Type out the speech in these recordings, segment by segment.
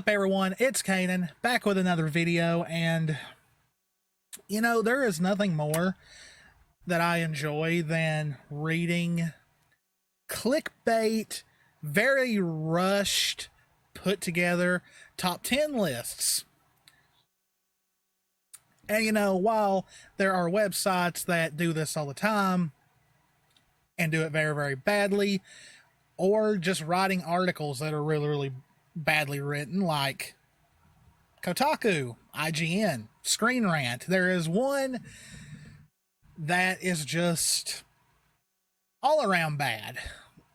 up, everyone? It's Cannan, back with another video, and you know, there is nothing more that I enjoy than reading clickbait, very rushed, put together top 10 lists. And you know, while there are websites that do this all the time and do it very, very badly, or just writing articles that are really, really badly written, like Kotaku, IGN, Screen Rant, there is one that is just all around bad.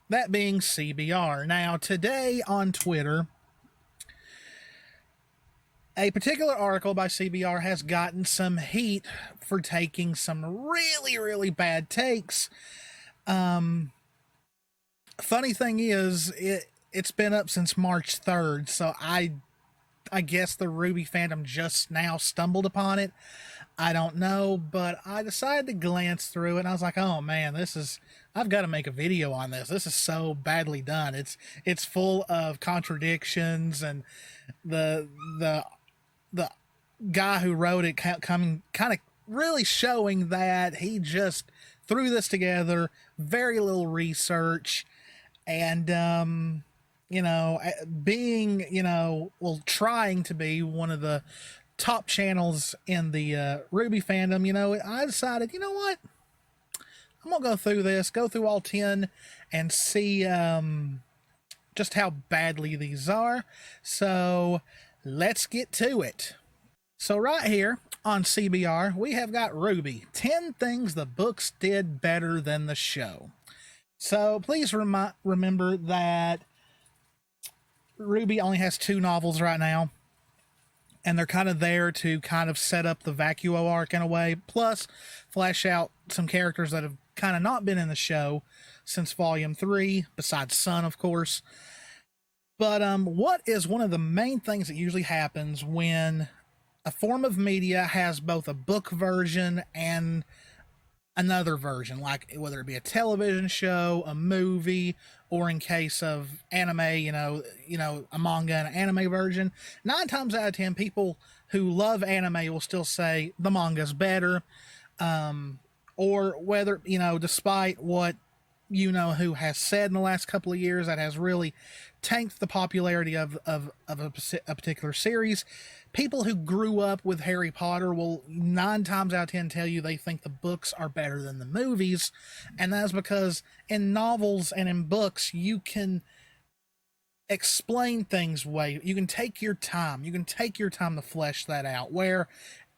That being CBR. Now, today on Twitter, a particular article by CBR has gotten some heat for taking some really, really bad takes. Funny thing is, it's been up since March 3rd, so I guess the RWBY fandom just now stumbled upon it. I don't know, but I decided to glance through it, and I was like, oh man, I've got to make a video on this. This is so badly done. It's full of contradictions, and the guy who wrote it coming kind of really showing that he just threw this together, very little research, and you know, being, you know, well, trying to be one of the top channels in the RWBY fandom, you know, I decided, you know what, I'm gonna go through this, go through all 10 and see just how badly these are. So let's get to it. So right here on CBR, we have got RWBY, 10 things the books did better than the show. So please remember that RWBY only has 2 novels right now, and they're kind of there to kind of set up the Vacuo arc in a way, plus flesh out some characters that have kind of not been in the show since Volume 3, besides Sun, of course. But what is one of the main things that usually happens when a form of media has both a book version and another version, like whether it be a television show, a movie, or in case of anime, you know, a manga and an anime version? 9 times out of 10, people who love anime will still say the manga's better, or whether, you know, despite what you know who has said in the last couple of years that has really tanked the popularity of a particular series, people who grew up with Harry Potter will 9 times out of 10 tell you they think the books are better than the movies. And that's because in novels and in books, you can explain things you can take your time. You can take your time to flesh that out. Where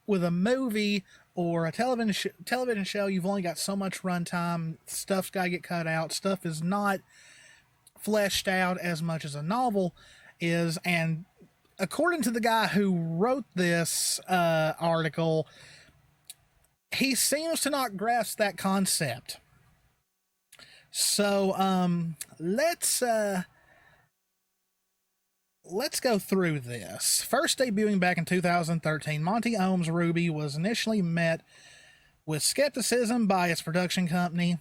with a movie or a television show, you've only got so much runtime. Stuff's got to get cut out. Stuff is not fleshed out as much as a novel is. And according to the guy who wrote this article, he seems to not grasp that concept. So let's go through this. First debuting back in 2013, Monty Ohm's RWBY was initially met with skepticism by its production company,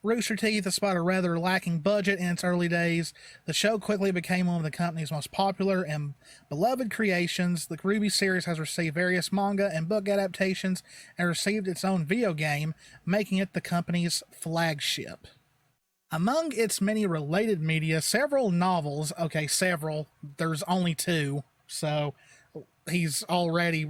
Rooster Teeth. Despite a rather lacking budget in its early days, the show quickly became one of the company's most popular and beloved creations. The RWBY series has received various manga and book adaptations and received its own video game, making it the company's flagship. Among its many related media, several novels, okay, several, there's only 2, so he's already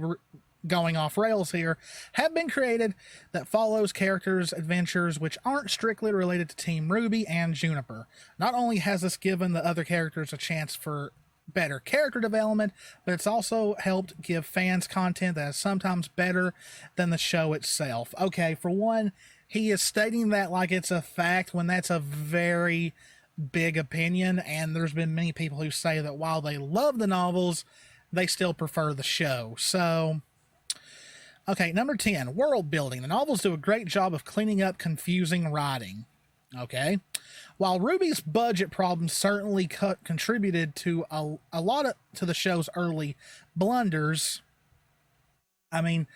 going off rails here, have been created that follows characters' adventures which aren't strictly related to Team RWBY and Juniper. Not only has this given the other characters a chance for better character development, but it's also helped give fans content that is sometimes better than the show itself. Okay, for one, he is stating that like it's a fact when that's a very big opinion, and there's been many people who say that while they love the novels, they still prefer the show. So okay, number 10, world building. The novels do a great job of cleaning up confusing writing. Okay, while RWBY's budget problems certainly contributed to a lot to the show's early blunders, I mean,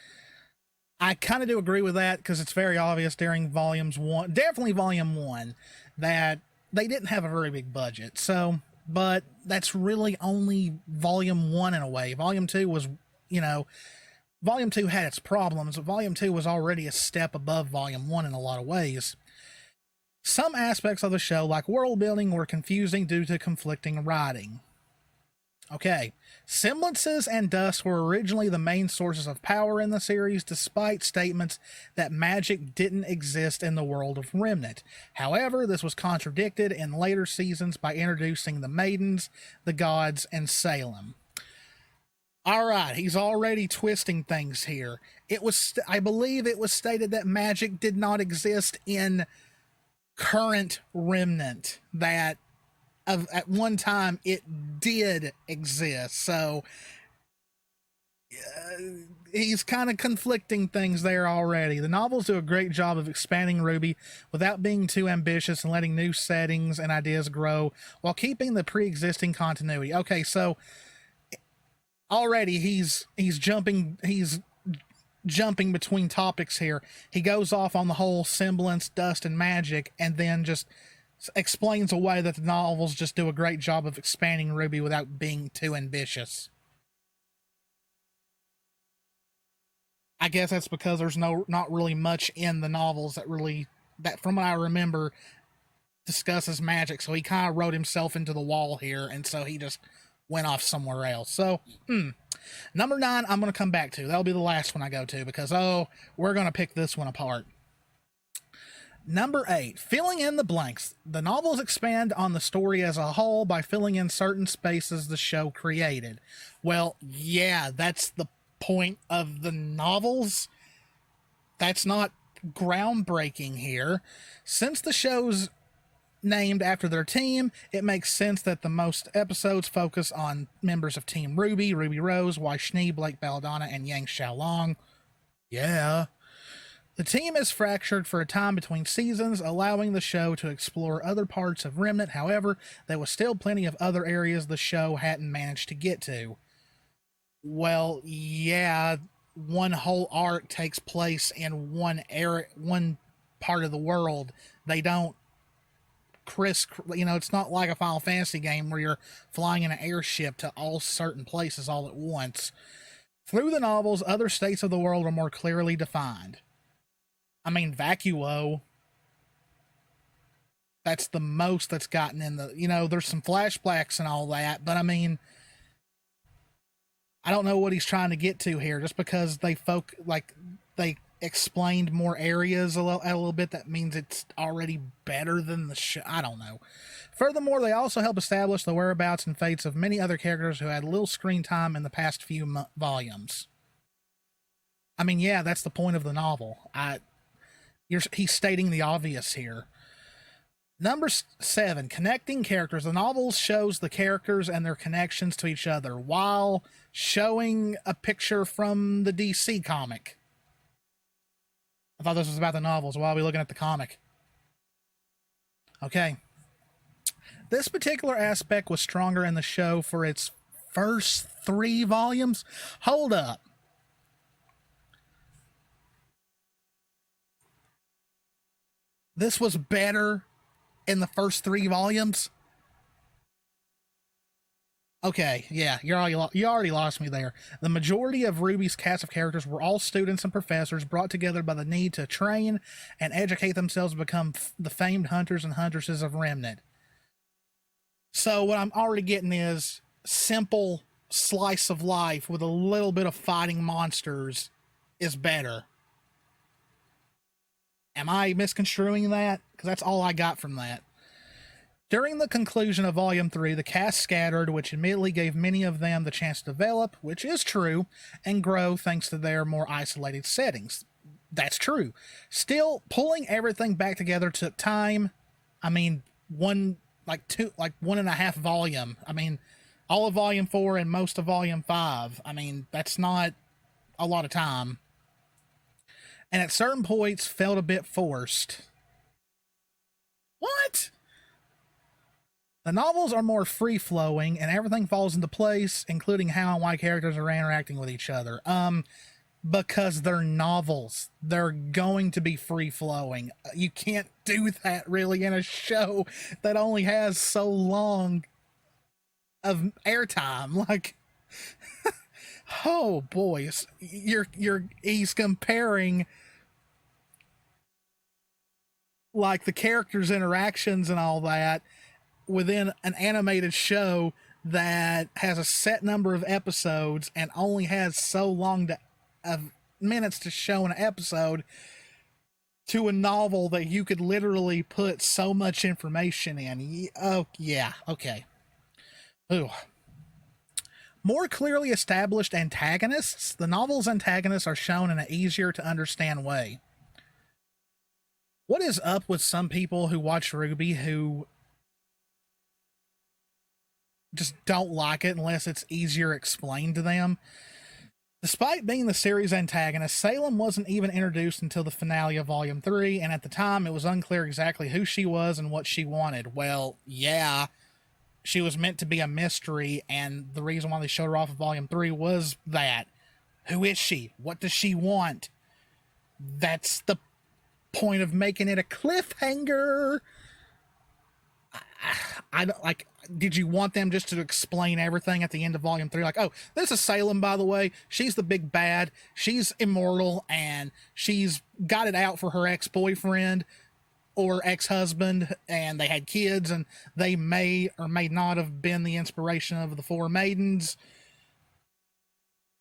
I kind of do agree with that, because it's very obvious during definitely volume 1, that they didn't have a very big budget. So but that's really only volume 1 in a way. Volume 2 was, you know, volume 2 had its problems, but volume 2 was already a step above volume 1 in a lot of ways. Some aspects of the show, like world building, were confusing due to conflicting writing. Okay, semblances and dust were originally the main sources of power in the series, despite statements that magic didn't exist in the world of Remnant. However, this was contradicted in later seasons by introducing the Maidens, the Gods, and Salem. All right, he's already twisting things here. I believe it was stated that magic did not exist in current Remnant, that at one time it did exist. So he's kind of conflicting things there already. The novels do a great job of expanding RWBY without being too ambitious and letting new settings and ideas grow while keeping the pre-existing continuity. Okay, so already he's jumping between topics here. He goes off on the whole semblance, dust, and magic, and then just explains away that the novels just do a great job of expanding RWBY without being too ambitious. I guess that's because there's not really much in the novels that from what I remember, discusses magic. So he kind of wrote himself into the wall here, and so he just went off somewhere else. So, number 9, I'm going to come back to. That'll be the last one I go to because, we're going to pick this one apart. Number 8, filling in the blanks. The novels expand on the story as a whole by filling in certain spaces the show created. Well, yeah, that's the point of the novels. That's not groundbreaking here. Since the show's named after their team, it makes sense that the most episodes focus on members of Team RWBY, Ruby Rose, Wai Schnee, Blake Belladonna, and Yang Xiaolong. Yeah. The team is fractured for a time between seasons, allowing the show to explore other parts of Remnant. However, there was still plenty of other areas the show hadn't managed to get to. Well, yeah, one whole arc takes place in one part of the world. They don't it's not like a Final Fantasy game where you're flying in an airship to all certain places all at once. Through the novels, other states of the world are more clearly defined. I mean, Vacuo, that's the most that's gotten in the, there's some flashbacks and all that, but I mean, I don't know what he's trying to get to here. Just because they explained more areas a little bit, that means it's already better than the show. I don't know. Furthermore, they also help establish the whereabouts and fates of many other characters who had little screen time in the past few volumes. I mean, yeah, that's the point of the novel. He's stating the obvious here. Number 7, connecting characters. The novel shows the characters and their connections to each other while showing a picture from the DC comic. I thought this was about the novels. Why are we looking at the comic? Okay. This particular aspect was stronger in the show for its first 3 volumes. Hold up. This was better in the first 3 volumes? Okay, yeah, you already lost me there. The majority of RWBY's cast of characters were all students and professors brought together by the need to train and educate themselves to become the famed hunters and huntresses of Remnant. So what I'm already getting is simple slice of life with a little bit of fighting monsters is better. Am I misconstruing that? Because that's all I got from that. During the conclusion of Volume 3, the cast scattered, which admittedly gave many of them the chance to develop, which is true, and grow thanks to their more isolated settings. That's true. Still, pulling everything back together took time. I mean, 1.5 volume. I mean, all of Volume 4 and most of Volume 5. I mean, that's not a lot of time. And at certain points felt a bit forced. What? The novels are more free-flowing, and everything falls into place, including how and why characters are interacting with each other. Because they're novels. They're going to be free-flowing. You can't do that, really, in a show that only has so long of airtime. Like, oh boys, he's comparing like the characters' interactions and all that within an animated show that has a set number of episodes and only has so long of minutes to show an episode, to a novel that you could literally put so much information in. Oh yeah, okay. Ooh. More clearly established antagonists. The novel's antagonists are shown in an easier to understand way. What is up with some people who watch RWBY who just don't like it unless it's easier explained to them? Despite being the series' antagonist, Salem wasn't even introduced until the finale of Volume 3, and at the time it was unclear exactly who she was and what she wanted. Well, yeah, she was meant to be a mystery, and the reason why they showed her off of Volume 3 was that. Who is she? What does she want? That's the point of making it a cliffhanger. I don't like. Did you want them just to explain everything at the end of Volume 3? Like, oh, this is Salem, by the way. She's the big bad. She's immortal, and she's got it out for her ex-boyfriend or ex-husband, and they had kids, and they may or may not have been the inspiration of the Four Maidens.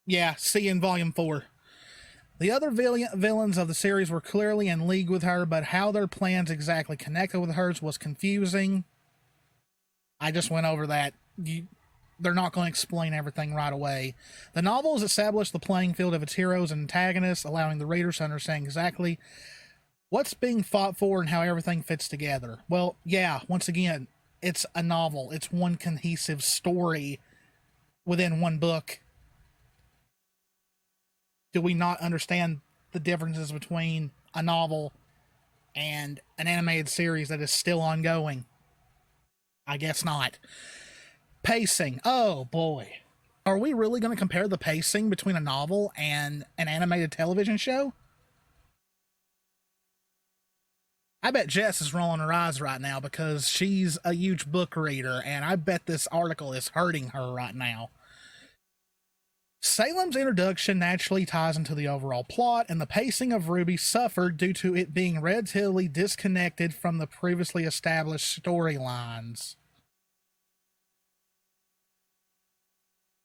Yeah, see you in Volume 4. The other villains of the series were clearly in league with her, but how their plans exactly connected with hers was confusing. I just went over that. They're not going to explain everything right away. The novel has established the playing field of its heroes and antagonists, allowing the readers to understand exactly what's being fought for and how everything fits together. Well, yeah, once again, it's a novel. It's one cohesive story within one book. Do we not understand the differences between a novel and an animated series that is still ongoing? I guess not. Pacing. Oh boy. Are we really going to compare the pacing between a novel and an animated television show? I bet Jess is rolling her eyes right now because she's a huge book reader, and I bet this article is hurting her right now. Salem's introduction naturally ties into the overall plot, and the pacing of RWBY suffered due to it being relatively disconnected from the previously established storylines.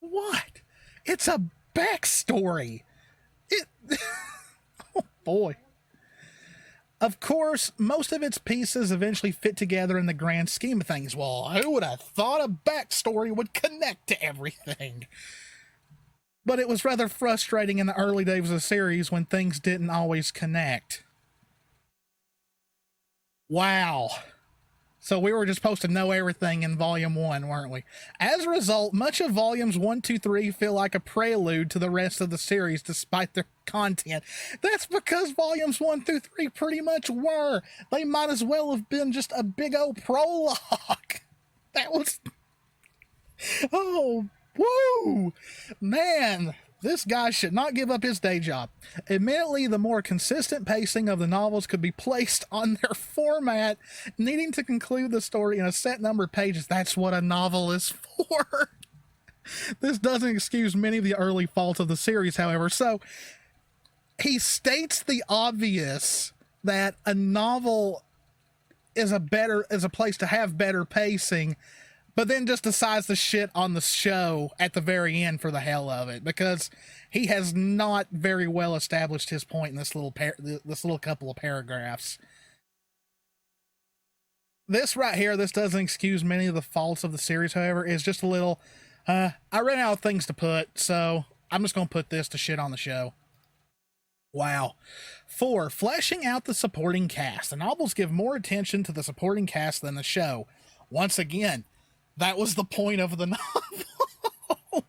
What? It's a backstory. Oh boy. Of course, most of its pieces eventually fit together in the grand scheme of things. Well, who would have thought a backstory would connect to everything? But it was rather frustrating in the early days of the series when things didn't always connect. Wow. So we were just supposed to know everything in Volume 1, weren't we? As a result, much of Volumes 1, 2, 3 feel like a prelude to the rest of the series despite their content. That's because Volumes 1 through 3 pretty much were. They might as well have been just a big old prologue. That was... Oh, woo! Man, this guy should not give up his day job. Admittedly, the more consistent pacing of the novels could be placed on their format, needing to conclude the story in a set number of pages. That's what a novel is for. This doesn't excuse many of the early faults of the series, however. So, he states the obvious that a novel is a place to have better pacing, but then just decides to shit on the show at the very end for the hell of it, because he has not very well established his point in this little couple of paragraphs. This right here, this doesn't excuse many of the faults of the series, however, is just a little, I ran out of things to put, so I'm just going to put this to shit on the show. Wow. 4. Fleshing out the supporting cast. The novels give more attention to the supporting cast than the show. Once again, that was the point of the novel.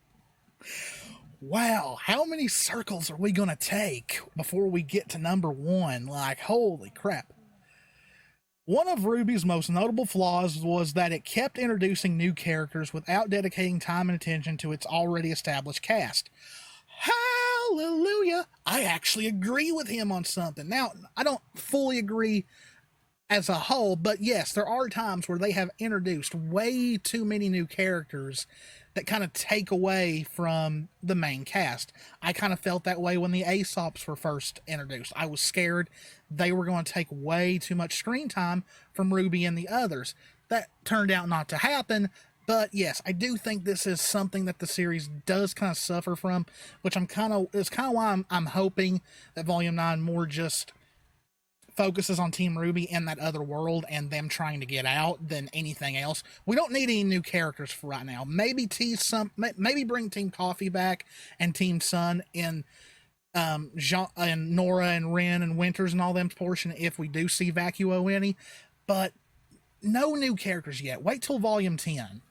Wow, how many circles are we going to take before we get to number 1? Like, holy crap. One of RWBY's most notable flaws was that it kept introducing new characters without dedicating time and attention to its already established cast. Hallelujah! I actually agree with him on something. Now, I don't fully agree as a whole. But yes, there are times where they have introduced way too many new characters that kind of take away from the main cast. I kind of felt that way when the Aesops were first introduced. I was scared they were going to take way too much screen time from Ruby and the others. That turned out not to happen, but yes, I do think this is something that the series does kind of suffer from, which is kind of why I'm hoping that Volume 9 more just focuses on Team Ruby in that other world and them trying to get out than anything else. We don't need any new characters for right now. Maybe maybe bring Team Coffee back and Team Sun in Jean and Nora and Ren and Winters and all them portion if we do see Vacuo any, but no new characters yet. Wait till Volume 10.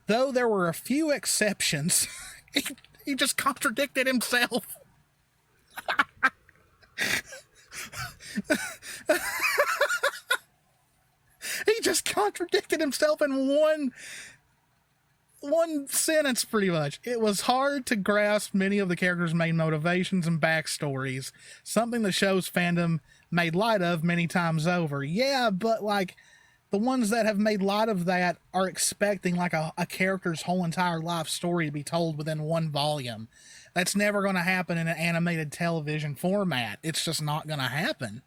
Though there were a few exceptions, he just contradicted himself. He just contradicted himself in one sentence, pretty much. It was hard to grasp many of the characters' main motivations and backstories, something the show's fandom made light of many times over. Yeah, but like the ones that have made light of that are expecting like a character's whole entire life story to be told within one volume. That's never going to happen in an animated television format. It's just not going to happen.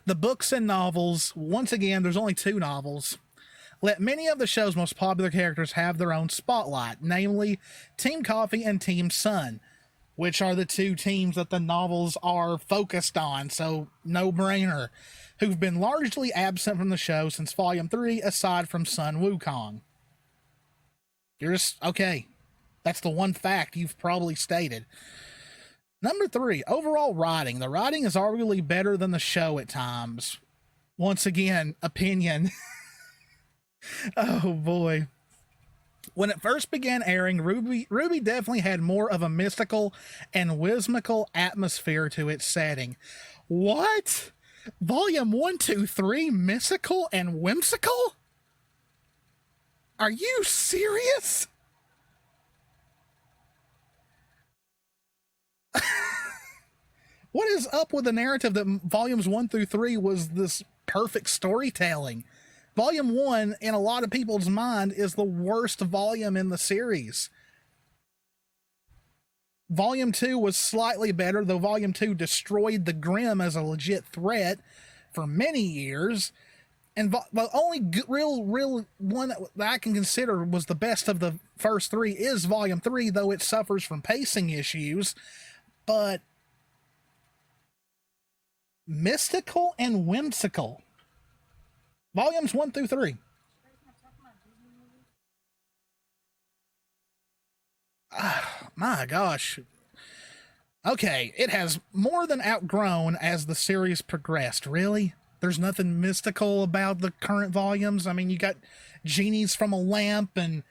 The books and novels, once again, there's only 2 novels, let many of the show's most popular characters have their own spotlight, namely Team Coffee and Team Sun, which are the 2 teams that the novels are focused on, so no-brainer, who've been largely absent from the show since Volume 3, aside from Sun Wukong. You're just, okay, that's the one fact you've probably stated. Number 3, overall writing. The writing is arguably better than the show at times. Once again, opinion. Oh boy. When it first began airing, RWBY definitely had more of a mystical and whimsical atmosphere to its setting. What? Volume 1, 2, 3, mystical and whimsical? Are you serious? What is up with the narrative that volumes 1 through 3 was this perfect storytelling? Volume 1, in a lot of people's mind, is the worst volume in the series. Volume 2 was slightly better, though Volume 2 destroyed the Grimm as a legit threat for many years. And the only real one that I can consider was the best of the first 3 is Volume 3, though it suffers from pacing issues. But mystical and whimsical. Volumes 1 through 3. My gosh. Okay, it has more than outgrown as the series progressed. Really? There's nothing mystical about the current volumes? I mean, you got genies from a lamp and...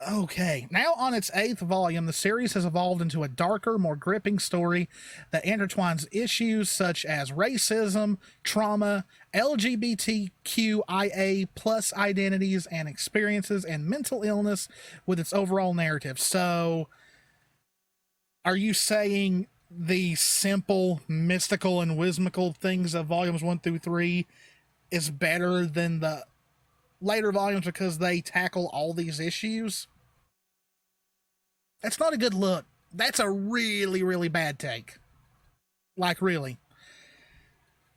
Okay, now on its 8th volume, the series has evolved into a darker, more gripping story that intertwines issues such as racism, trauma, LGBTQIA plus identities and experiences, and mental illness with its overall narrative. So, are you saying the simple, mystical, and whimsical things of volumes 1 through 3 is better than the later volumes because they tackle all these issues? That's not a good look. That's a really, really bad take. Like, really.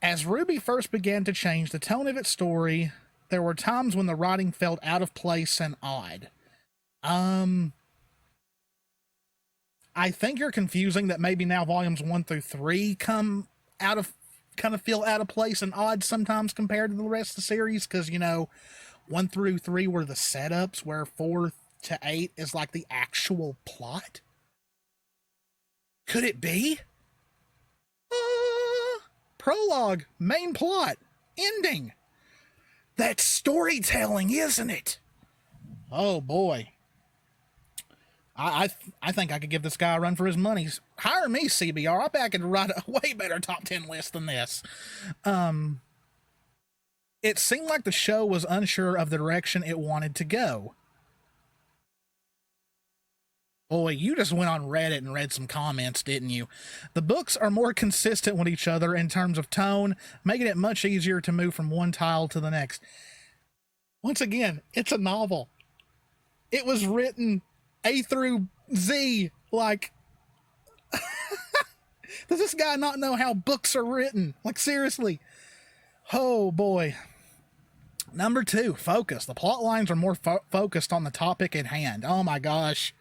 As RWBY first began to change the tone of its story, there were times when the writing felt out of place and odd. I think you're confusing that maybe now volumes 1 through 3 kind of feel out of place and odd sometimes compared to the rest of the series, because, you know, 1 through 3 were the setups, where 4 to 8 is like the actual plot. Could it be? Prologue, main plot, ending. That's storytelling, isn't it? Oh boy. I think I could give this guy a run for his money. Hire me, CBR. I bet I could write a way better top 10 list than this. It seemed like the show was unsure of the direction it wanted to go. Boy, you just went on Reddit and read some comments, didn't you? The books are more consistent with each other in terms of tone, making it much easier to move from one tile to the next. Once again, it's a novel. It was written A through Z. Like, does this guy not know how books are written? Like, seriously. Oh, boy. Number 2, focus. The plot lines are more focused on the topic at hand. Oh, my gosh.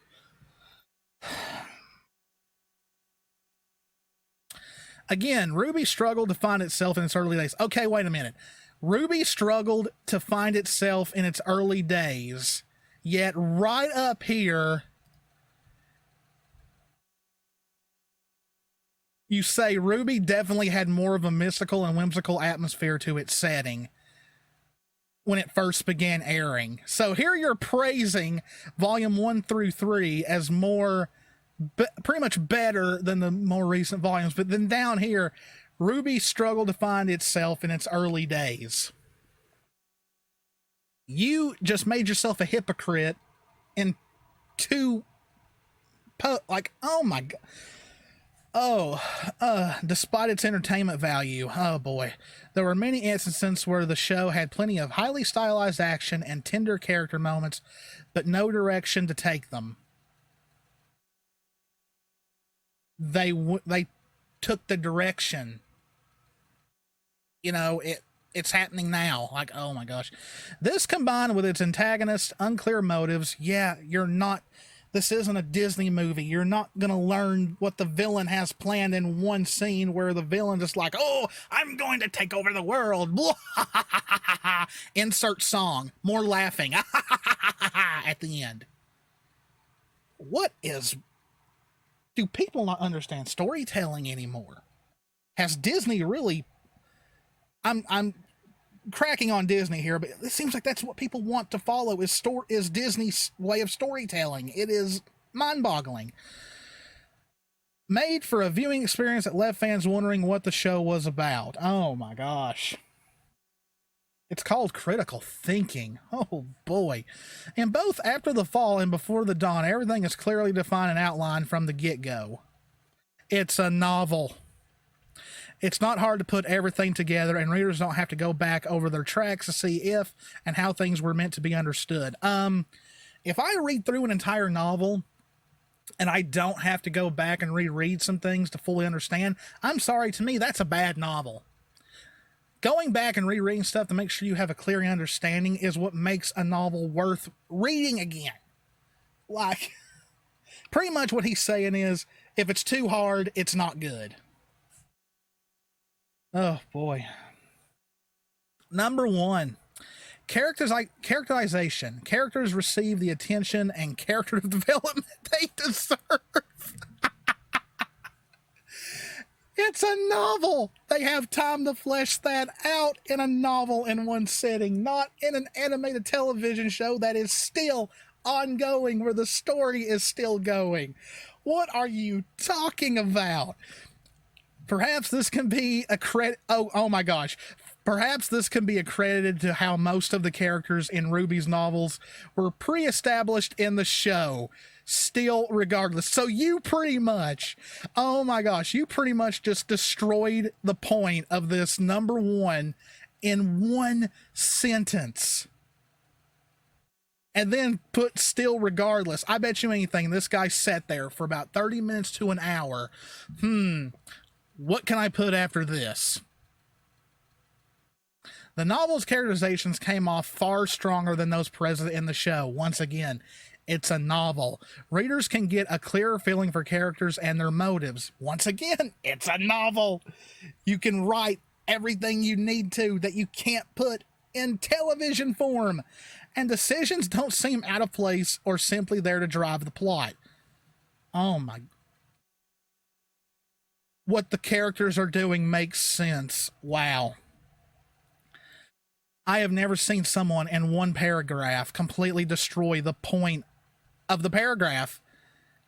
Again, RWBY struggled to find itself in its early days. Okay, wait a minute. RWBY struggled to find itself in its early days, yet right up here, you say RWBY definitely had more of a mystical and whimsical atmosphere to its setting when it first began airing. So here you're praising volume 1 through 3 as more, pretty much better than the more recent volumes. But then down here, RWBY struggled to find itself in its early days. You just made yourself a hypocrite in two, like, oh my God. Despite its entertainment value, oh boy, there were many instances where the show had plenty of highly stylized action and tender character moments, but no direction to take them. They took the direction. You know, it's happening now. Like, oh my gosh. This combined with its antagonists' unclear motives, yeah, this isn't a Disney movie. You're not going to learn what the villain has planned in one scene where the villain is like, oh, I'm going to take over the world. Insert song. More laughing at the end. Do people not understand storytelling anymore? Has Disney really... I'm cracking on Disney here, but it seems like that's what people want to follow is Disney's way of storytelling. It is mind-boggling. Made for a viewing experience that left fans wondering what the show was about. Oh my gosh. It's called critical thinking. Oh boy. In both After the Fall and Before the Dawn, everything is clearly defined and outlined from the get-go. It's a novel. It's not hard to put everything together, and readers don't have to go back over their tracks to see if and how things were meant to be understood. If I read through an entire novel and I don't have to go back and reread some things to fully understand, I'm sorry, to me, that's a bad novel. Going back and rereading stuff to make sure you have a clear understanding is what makes a novel worth reading again. Like, pretty much what he's saying is, if it's too hard, it's not good. Oh, boy. Number 1. Characterization. Characters receive the attention and character development they deserve. It's a novel. They have time to flesh that out in a novel in one sitting, not in an animated television show that is still ongoing, where the story is still going. What are you talking about? Perhaps this can be a credit. Oh my gosh. Perhaps this can be accredited to how most of the characters in RWBY's novels were pre-established in the show. Still, regardless. So you pretty much, oh my gosh, you pretty much just destroyed the point of this number 1 in one sentence. And then put still regardless. I bet you anything, this guy sat there for about 30 minutes to an hour. What can I put after this? The novel's characterizations came off far stronger than those present in the show. Once again, it's a novel. Readers can get a clearer feeling for characters and their motives. Once again, it's a novel. You can write everything you need to that you can't put in television form. And decisions don't seem out of place or simply there to drive the plot. Oh my... What the characters are doing makes sense. Wow. I have never seen someone in one paragraph completely destroy the point of the paragraph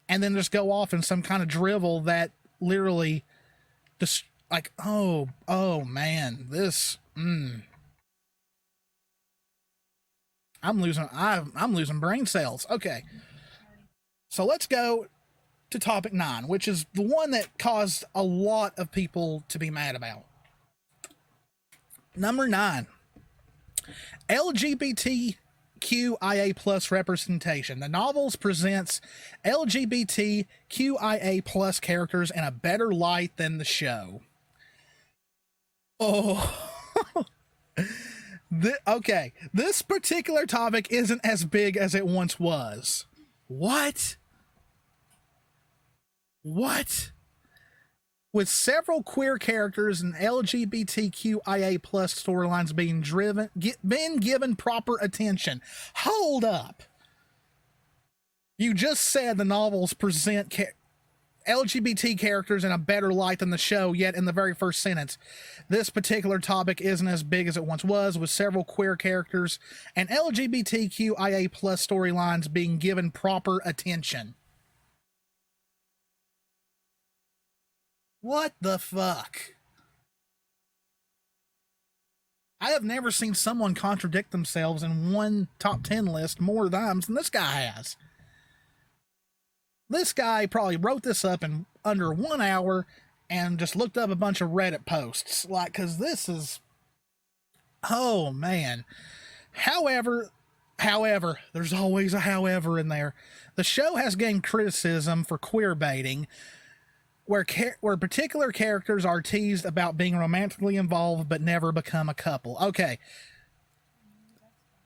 and then just go off in some kind of drivel that literally just like, oh man, this, I'm losing brain cells. Okay. So let's go to topic 9, which is the one that caused a lot of people to be mad about. Number 9, LGBTQIA plus representation. The novels presents LGBTQIA plus characters in a better light than the show. Oh, okay. This particular topic isn't as big as it once was. What? With several queer characters and LGBTQIA plus storylines being given proper attention. Hold up. You just said the novels present LGBT characters in a better light than the show, yet in the very first sentence, this particular topic isn't as big as it once was, with several queer characters and LGBTQIA plus storylines being given proper attention. What the fuck? I have never seen someone contradict themselves in one top 10 list more times than this guy has. This guy probably wrote this up in under 1 hour and just looked up a bunch of Reddit posts. Like, cause this is, oh man. However, there's always a however in there. The show has gained criticism for queerbaiting, where particular characters are teased about being romantically involved but never become a couple. Okay.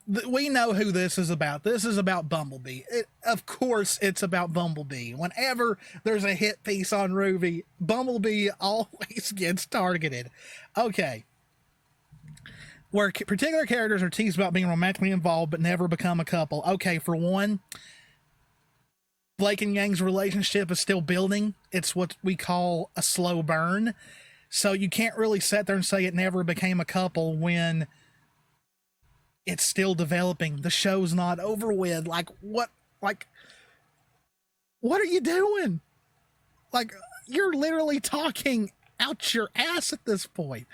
We know who this is about. This is about Bumblebee. Of course it's about Bumblebee. Whenever there's a hit piece on RWBY, Bumblebee always gets targeted. Okay. Where particular characters are teased about being romantically involved but never become a couple. Okay, for one, Blake and Yang's relationship is still building. It's what we call a slow burn. So you can't really sit there and say it never became a couple when it's still developing. The show's not over with. What are you doing? Like, you're literally talking out your ass at this point.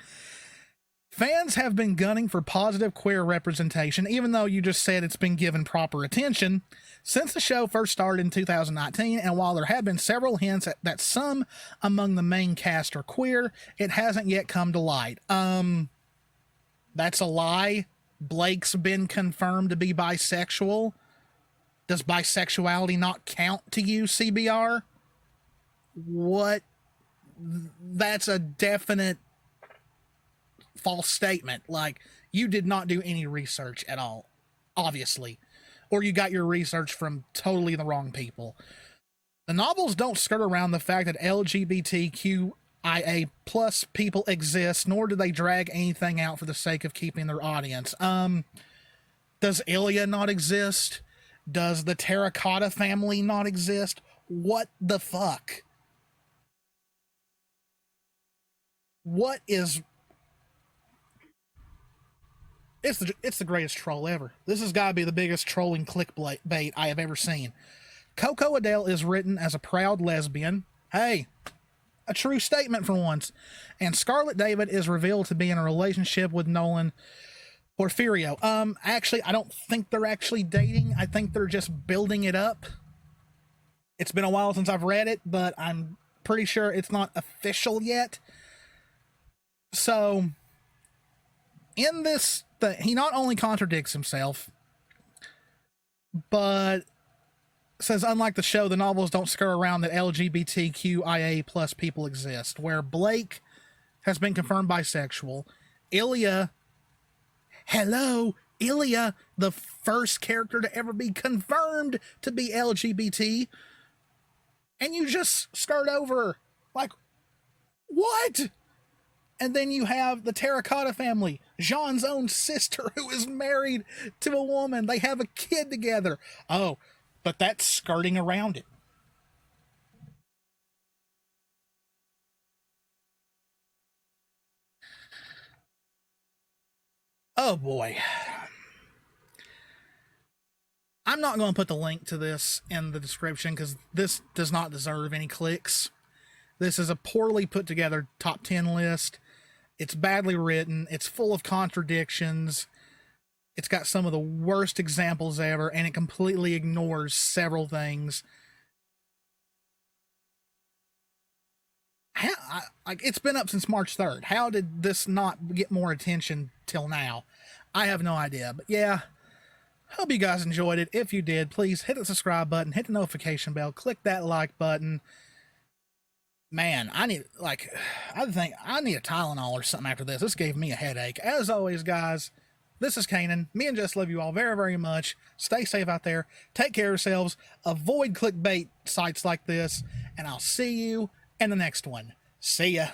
Fans have been gunning for positive queer representation, even though you just said it's been given proper attention, since the show first started in 2019, and while there have been several hints that some among the main cast are queer, it hasn't yet come to light. That's a lie. Blake's been confirmed to be bisexual. Does bisexuality not count to you, CBR? What? That's a definite false statement. Like, you did not do any research at all, obviously, or you got your research from totally the wrong people. The novels don't skirt around the fact that LGBTQIA plus people exist, nor do they drag anything out for the sake of keeping their audience. Does Ilya not exist? Does the Terracotta family not exist? What the fuck? What is... It's the greatest troll ever. This has got to be the biggest trolling clickbait I have ever seen. Coco Adele is written as a proud lesbian. Hey, a true statement for once. And Scarlett David is revealed to be in a relationship with Nolan Porfirio. Actually, I don't think they're actually dating. I think they're just building it up. It's been a while since I've read it, but I'm pretty sure it's not official yet. So, in this, he not only contradicts himself, but says, unlike the show, the novels don't skirt around that LGBTQIA plus people exist, where Blake has been confirmed bisexual. Ilya, the first character to ever be confirmed to be LGBT, and you just skirt over, like, what? And then you have the Terracotta family, Jean's own sister, who is married to a woman. They have a kid together. Oh, but that's skirting around it. Oh boy. I'm not going to put the link to this in the description because this does not deserve any clicks. This is a poorly put together top 10 list. It's badly written. It's full of contradictions. It's got some of the worst examples ever, and it completely ignores several things. like, it's been up since March 3rd. How did this not get more attention till now? I have no idea. But yeah, hope you guys enjoyed it. If you did, please hit the subscribe button, hit the notification bell, click that like button. Man, I think I need a Tylenol or something after this. This gave me a headache. As always, guys, this is Canaan. Me and Jess love you all very, very much. Stay safe out there. Take care of yourselves. Avoid clickbait sites like this. And I'll see you in the next one. See ya.